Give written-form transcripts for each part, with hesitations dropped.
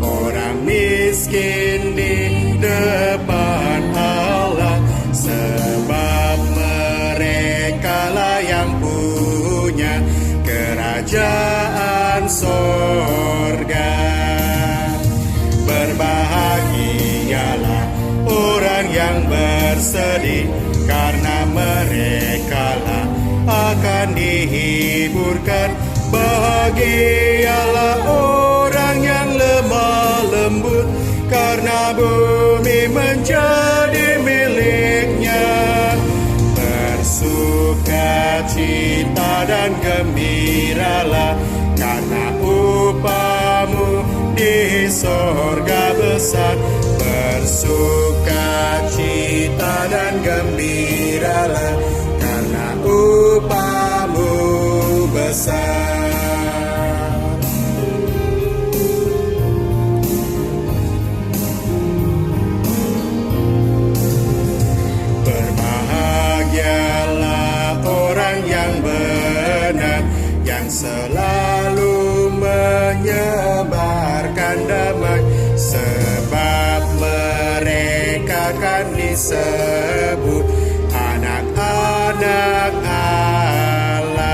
orang miskin di depan Allah, sebab merekalah yang punya kerajaan sorga. Berbahagialah orang yang bersedih, karena merekalah akan dihiburkan. Bahagialah orang yang lemah lembut, karena bumi menjadi miliknya. Bersukacita dan gembiralah, karena upamu di sorga besar. Bersukacita dan gembiralah, karena upamu besar. Berbahagialah orang yang benar, yang selalu menyebarkan damai, sebab mereka akan disebut anak-anak Allah.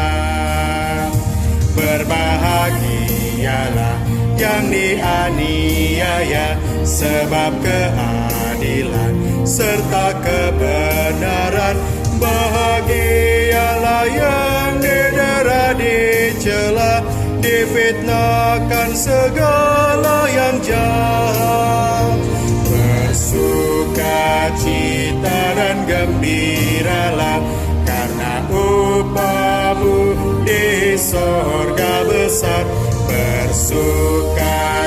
Berbahagialah yang dianiaya, sebab keadilan serta kebenaran. Bahagialah yang didera, dicela, difitnahkan segala yang jahat. Bersukacita dan gembiralah, karena upamu di sorga besar. Bersukacita